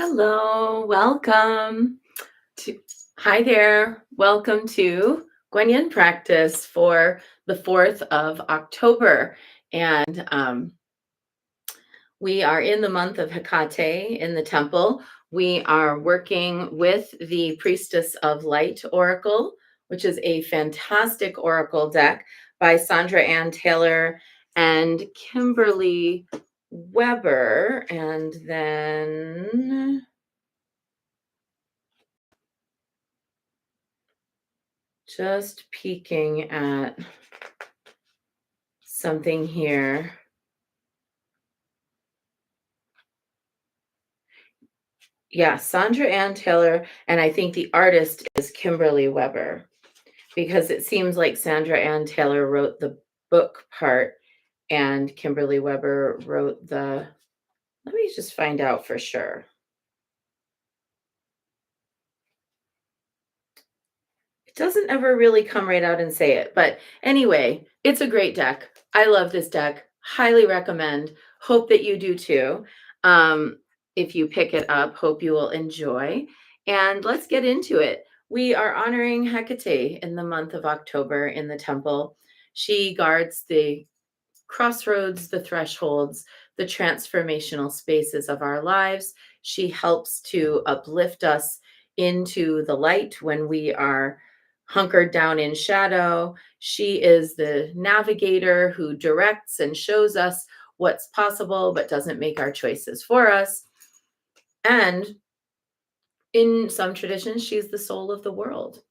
Hello, welcome to hi there. Welcome to Kuan Yin practice for the 4th of October. And we are in the month of Hecate in the temple. We are working with the Priestess of Light Oracle, which is a fantastic oracle deck by Sandra Ann Taylor and Kimberly Weber. And then just peeking at something here. Yeah, Sandra Ann Taylor, and I think the artist is Kimberly Weber because it seems like Sandra Ann Taylor wrote the book part and Kimberly Weber wrote let me just find out for sure. It doesn't ever really come right out and say it, but anyway, it's a great deck. I love this deck. Highly recommend. Hope that you do too. If you pick it up, hope you will enjoy. And let's get into it. We are honoring Hecate in the month of October in the temple. She guards the crossroads, the thresholds, the transformational spaces of our lives. She helps to uplift us into the light when we are hunkered down in shadow. She is the navigator who directs and shows us what's possible, but doesn't make our choices for us. And in some traditions, she's the soul of the world.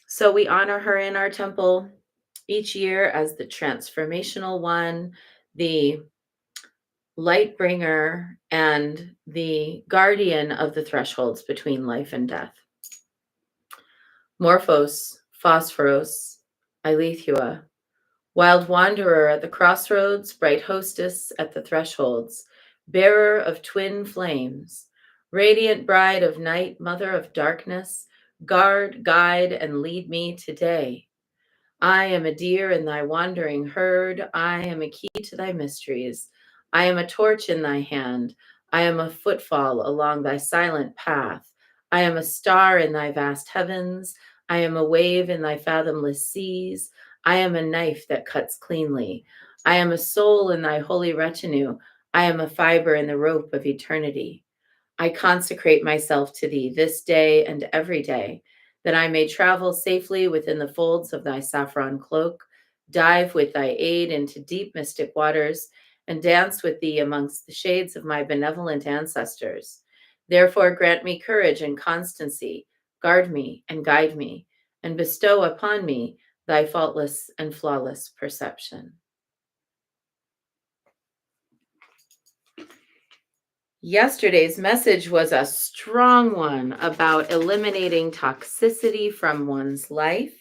So we honor her in our temple each year as the transformational one, the light bringer, and the guardian of the thresholds between life and death. Morphos, Phosphoros, Ilethua, wild wanderer at the crossroads, bright hostess at the thresholds, bearer of twin flames, radiant bride of night, mother of darkness, guard, guide, and lead me today. I am a deer in thy wandering herd. I am a key to thy mysteries. I am a torch in thy hand. I am a footfall along thy silent path. I am a star in thy vast heavens. I am a wave in thy fathomless seas. I am a knife that cuts cleanly. I am a soul in thy holy retinue. I am a fiber in the rope of eternity. I consecrate myself to thee this day and every day, that I may travel safely within the folds of thy saffron cloak, dive with thy aid into deep mystic waters, and dance with thee amongst the shades of my benevolent ancestors. Therefore grant me courage and constancy, guard me and guide me, and bestow upon me thy faultless and flawless perception. Yesterday's message was a strong one about eliminating toxicity from one's life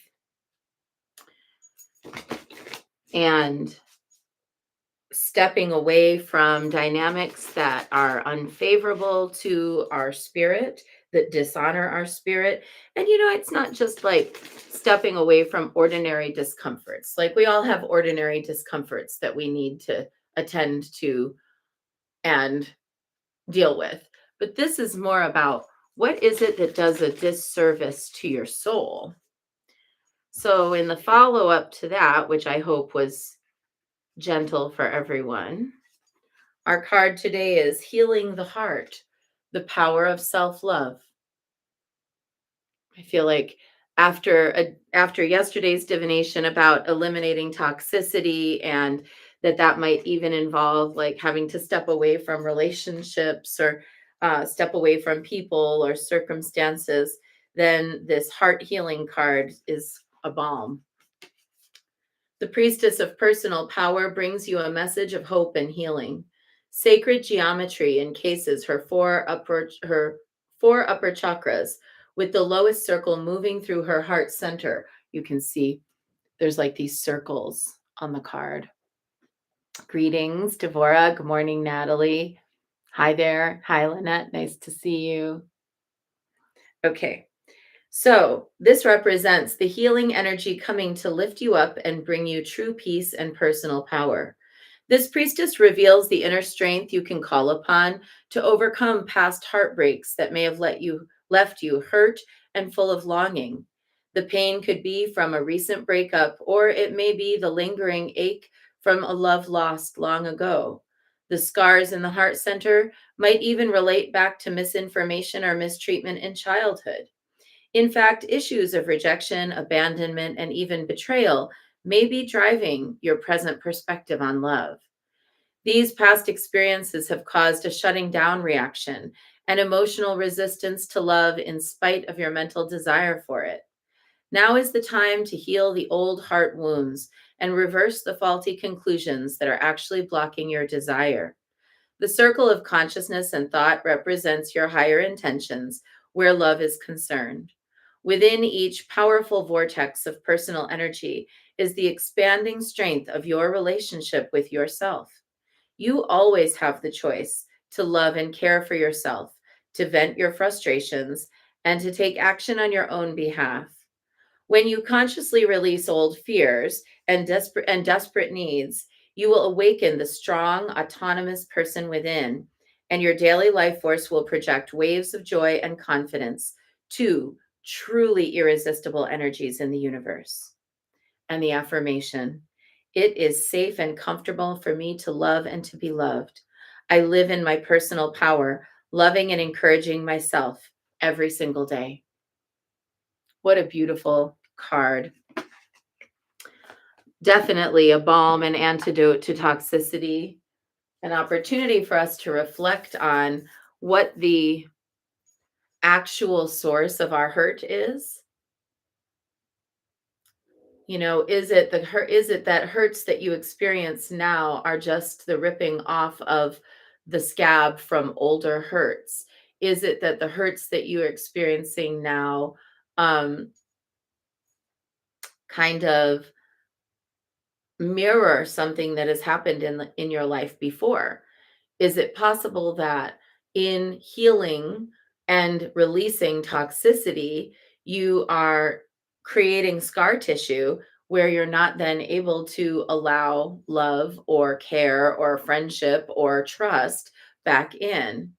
and stepping away from dynamics that are unfavorable to our spirit, that dishonor our spirit. And it's not just like stepping away from ordinary discomforts. Like we all have ordinary discomforts that we need to attend to and deal with. But this is more about what is it that does a disservice to your soul? So, in the follow up to that, which I hope was gentle for everyone, our card today is Healing the Heart, the Power of Self Love. I feel like after yesterday's divination about eliminating toxicity and that might even involve like having to step away from relationships or step away from people or circumstances, then this heart healing card is a balm. The Priestess of Personal Power brings you a message of hope and healing. Sacred geometry encases her four upper chakras, with the lowest circle moving through her heart center. You can see there's like these circles on the card. Greetings, Devora. Good morning, Natalie. Hi there. Hi, Lynette. Nice to see you. Okay. So this represents the healing energy coming to lift you up and bring you true peace and personal power. This priestess reveals the inner strength you can call upon to overcome past heartbreaks that may have left you hurt and full of longing. The pain could be from a recent breakup, or it may be the lingering ache from a love lost long ago. The scars in the heart center might even relate back to misinformation or mistreatment in childhood. In fact, issues of rejection, abandonment, and even betrayal may be driving your present perspective on love. These past experiences have caused a shutting down reaction and emotional resistance to love in spite of your mental desire for it. Now is the time to heal the old heart wounds and reverse the faulty conclusions that are actually blocking your desire. The circle of consciousness and thought represents your higher intentions where love is concerned. Within each powerful vortex of personal energy is the expanding strength of your relationship with yourself. You always have the choice to love and care for yourself, to vent your frustrations, and to take action on your own behalf. When you consciously release old fears and desperate needs, you will awaken the strong, autonomous person within, and your daily life force will project waves of joy and confidence, two truly irresistible energies in the universe. And the affirmation: it is safe and comfortable for me to love and to be loved. I live in my personal power, loving and encouraging myself every single day. What a beautiful card. Definitely a balm and antidote to toxicity, an opportunity for us to reflect on what the actual source of our hurt is. You know, is it that hurts that you experience now are just the ripping off of the scab from older hurts? Is it that the hurts that you're experiencing now um, kind of mirror something that has happened in your life before? Is it possible that in healing and releasing toxicity, you are creating scar tissue where you're not then able to allow love or care or friendship or trust back in?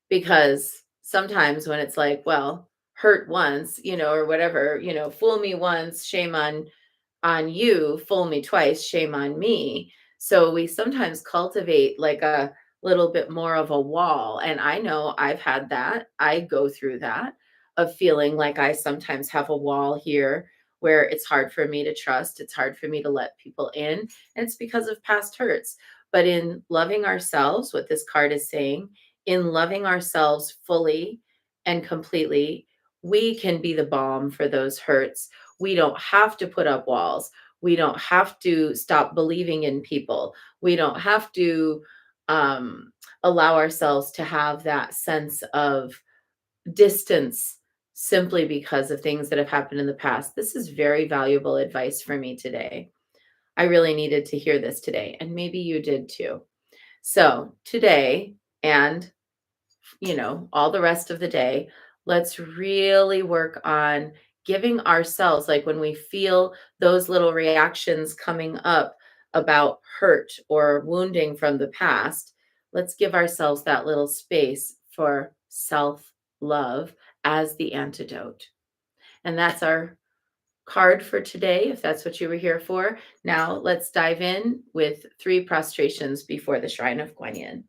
Because sometimes when it's like, well, hurt once, or whatever, fool me once, shame on you, fool me twice, shame on me. So we sometimes cultivate like a little bit more of a wall. And I know I've had that. I go through that of feeling like I sometimes have a wall here where it's hard for me to trust. It's hard for me to let people in. And it's because of past hurts. But in loving ourselves, what this card is saying, in loving ourselves fully and completely, we can be the balm for those hurts. We don't have to put up walls. We don't have to stop believing in people. We don't have to um, allow ourselves to have that sense of distance simply because of things that have happened in the past. This is very valuable advice for me today. I really needed to hear this today, and maybe you did too. So, today, and all the rest of the day, let's really work on giving ourselves, like when we feel those little reactions coming up about hurt or wounding from the past, let's give ourselves that little space for self love as the antidote. And that's our card for today, if that's what you were here for. Now, let's dive in with 3 prostrations before the Shrine of Kuan Yin.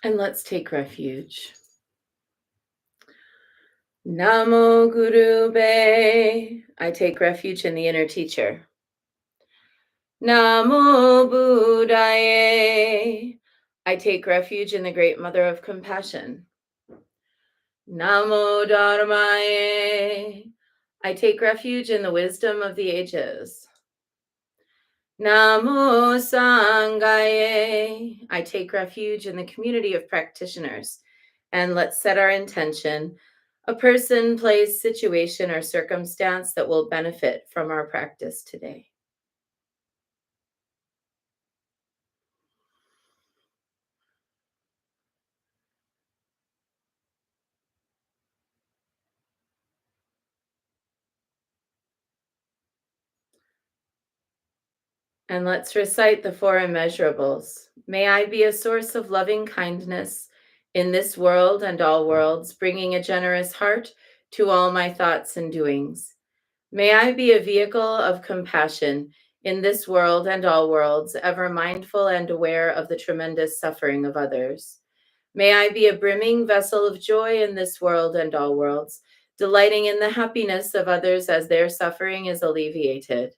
And let's take refuge. Namo Guru Be. I take refuge in the inner teacher. Namo Buddhaye. I take refuge in the Great Mother of Compassion. Namo Dharmaye. I take refuge in the wisdom of the ages. Namo Sangaye. I take refuge in the community of practitioners. And let's set our intention: a person, place, situation, or circumstance that will benefit from our practice today. And let's recite the four immeasurables. May I be a source of loving kindness in this world and all worlds, bringing a generous heart to all my thoughts and doings. May I be a vehicle of compassion in this world and all worlds, ever mindful and aware of the tremendous suffering of others. May I be a brimming vessel of joy in this world and all worlds, delighting in the happiness of others as their suffering is alleviated.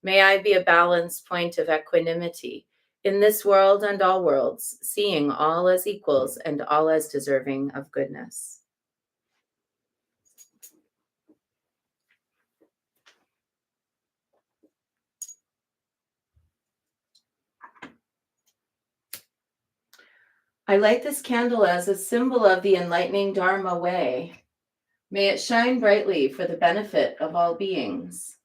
May I be a balance point of equanimity in this world and all worlds, seeing all as equals and all as deserving of goodness. I light this candle as a symbol of the enlightening Dharma way. May it shine brightly for the benefit of all beings.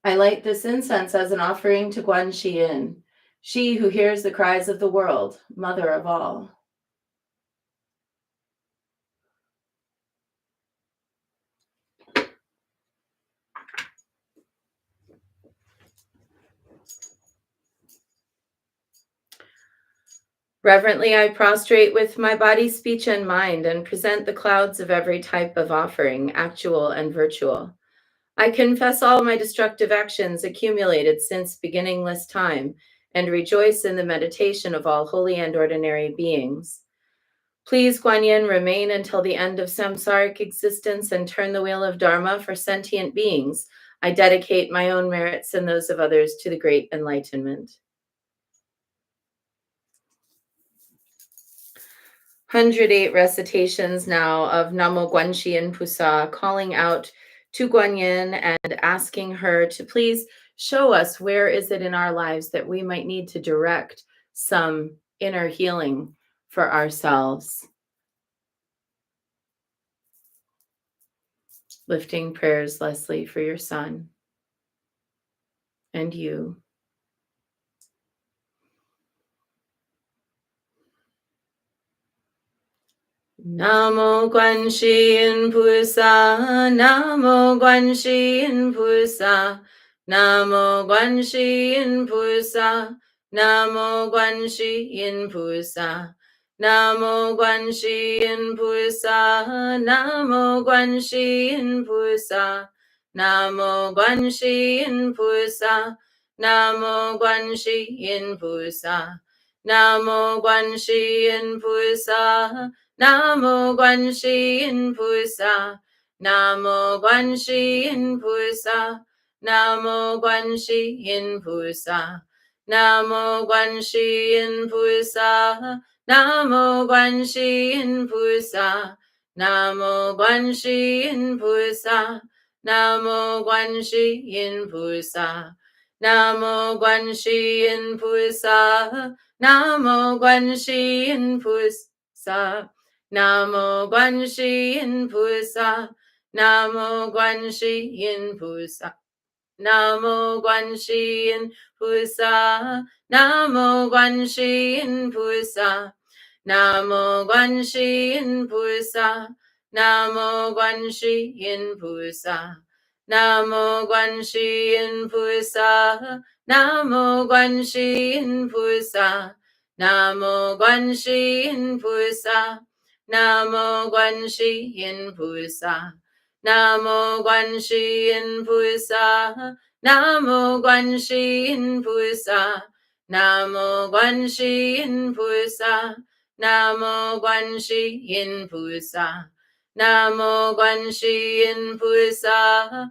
I light this incense as an offering to Kuan Yin, she who hears the cries of the world, mother of all. Reverently, I prostrate with my body, speech, and mind and present the clouds of every type of offering, actual and virtual. I confess all my destructive actions accumulated since beginningless time and rejoice in the meditation of all holy and ordinary beings. Please, Kuan Yin, remain until the end of samsaric existence and turn the wheel of Dharma for sentient beings. I dedicate my own merits and those of others to the great enlightenment. 108 recitations now of Namo Guanxi Pusa, calling out to Kuan Yin and asking her to please show us where is it in our lives that we might need to direct some inner healing for ourselves. Lifting prayers, Leslie, for your son and you. Namo Guanxi Pusa, Namo Guanxi Pusa, Namo Guanxi Pusa, Namo Guanxi Pusa, Namo Guanxi Pusa, Namo Guanxi Pusa, Namo Guanxi Pusa, Namo Guanxi Pusa, Namo Guanxi Pusa. Namo Guanxi Pusa, Namo Guanxi Pusa, Namo Guanxi Pusa, Namo Guanxi Pusa, Namo Guanxi Pusa, Namo Guanxi Pusa, Namo Guanxi Pusa, Namo Guanxi Pusa, Namo Guanxi Pusa. Namo Guanxi Pusa, Namo Guanxi Pusa, Namo Guanxi Pusa, Namo Guanxi Pusa, Namo Guanxi Pusa, Namo Guanxi Pusa, Namo Guanxi Pusa, Namo Guanxi Pusa, Namo Guanxi Pusa, Namo Guanxi Pusa, Namo Guanxi Pusa, Namo Guanxi Pusa, Namo Guanxi Pusa, Namo Guanxi Pusa, Namo Guanxi Pusa,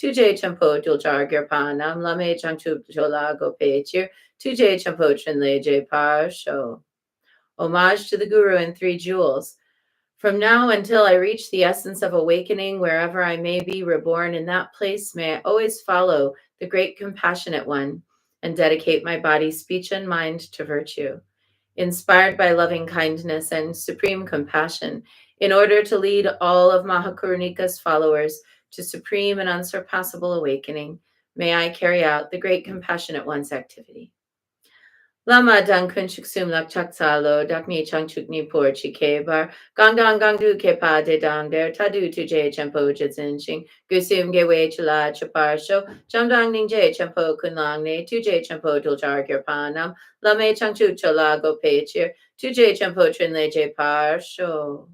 Tuje Champo Duljar Girpanam Lame Changchup Jola Gopechir, Tuje Champo Trinleje Par Show. Homage to the Guru in 3 jewels. From now until I reach the essence of awakening, wherever I may be reborn in that place, may I always follow the great compassionate one and dedicate my body, speech, and mind to virtue. Inspired by loving kindness and supreme compassion, in order to lead all of Mahakarunika's followers to supreme and unsurpassable awakening, may I carry out the great compassionate one's activity. Lama dang kunchuk sum lak chak salo, dak ni changchuk ni por chike bar, gong dong gong du ke pa de dong der, tadu tu je champo jitsin shing, gusum ge wei chula chapar sho, jam dong ning je champo kun lang ne, tu je champo dul jar gir panam, lame changchuk chola go pe chir, tu je champo trin le je par sho.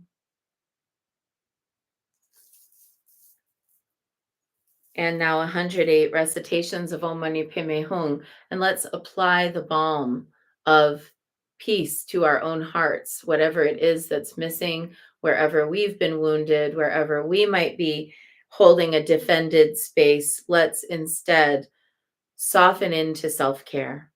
And now 108 recitations of Om Mani Padme Hum, and let's apply the balm of peace to our own hearts, whatever it is that's missing, wherever we've been wounded, wherever we might be holding a defended space. Let's instead soften into self-care.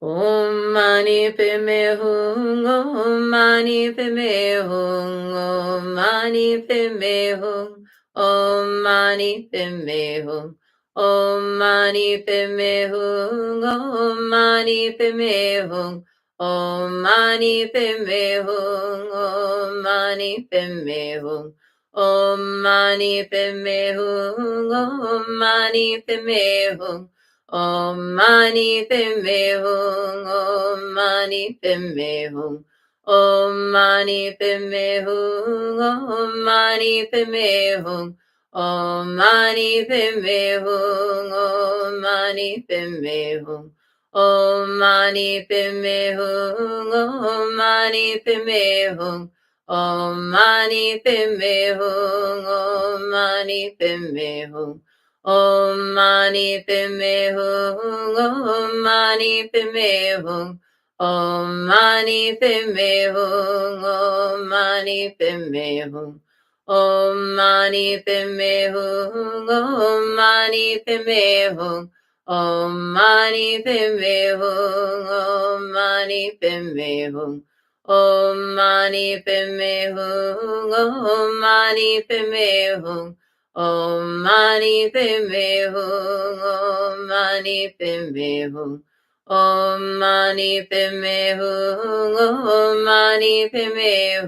Om Mani Padme Hum, Om Mani Padme Hum, Om Mani Padme Hum, Om Mani Padme Hum, Om Mani Padme Hum, Om Mani Padme Hum, Om Mani Padme Hum, Om Mani Padme Hum, Om Mani Padme Hum, Om Mani Padme Hum. Om Mani Padme Hum, Om Mani Padme Hum, Om Mani Padme Hum, Om Mani Padme Hum, Om Mani Padme Hum, Om Mani Padme Hum, Om Mani Padme Hum, Om Mani Padme Hum, Om Mani Padme Hum, Om Mani Padme Hum. Om Mani Padme Hum, Om Mani Padme Hum, Om Mani Padme Hum, Om Mani Padme Hum, Om Mani Padme Hum, Om Mani Padme Hum, Om Mani Padme Hum, Om Mani Padme Hum, Om Mani Padme Hum, Om Mani Padme Hum. Om Mani Padme Hum, Om Mani Padme Hum, Om Mani Padme Hum, Om Mani Padme Hum, Om Mani Padme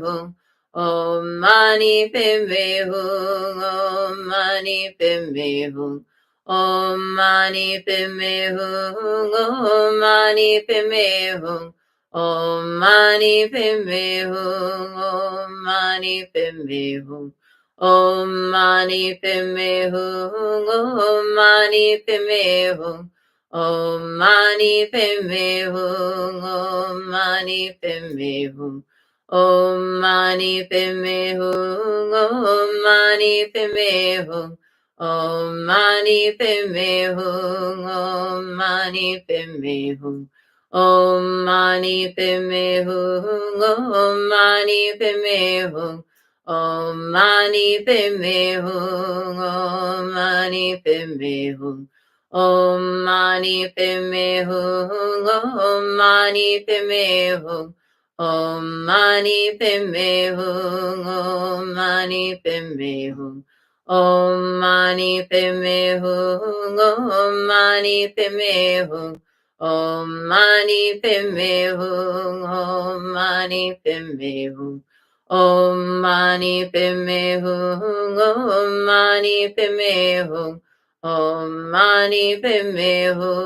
Hum, Om Mani Padme Hum, Om Mani Padme Hum, Om Mani Padme Hum, Om Mani Padme Hum, Om Mani Padme Hum. Om Mani Padme Hum, Om Mani Padme Hum, Om Mani Padme Hum, Om Mani Padme Hum, Om Mani Padme Hum, Om Mani Padme Hum, Om Mani Padme Hum, Om Mani Padme Hum, Om Mani Padme Hum, Om Mani Padme Hum. Om Mani Padme Hum, Om Mani Padme Hum, Om Mani Padme Hum, Om Mani Padme Hum, Om Mani Padme Hum, Om Mani Padme Hum, Om Mani Padme Hum, Om Mani Padme Hum, Om Mani Padme Hum, Om Mani Padme Hum. Om Mani Padme Hum, Om Mani Padme Hum, Om Mani Padme Hum,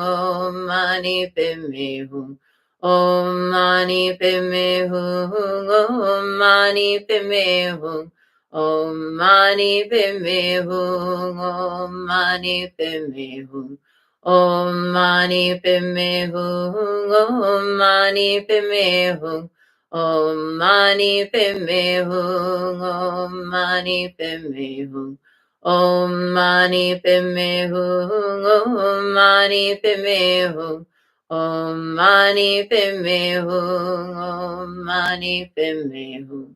Om Mani Padme Hum, Om Mani Padme Hum, Om Mani Padme Hum, Om Mani Padme Hum, Om Mani Padme Hum, Om Mani Padme Hum, Om Mani Padme Hum. Om Mani Padme Hum, Om Mani Padme Hum, Om Mani Padme Hum, Om Mani Padme Hum, Om Mani Padme Hum, Om Mani Padme Hum,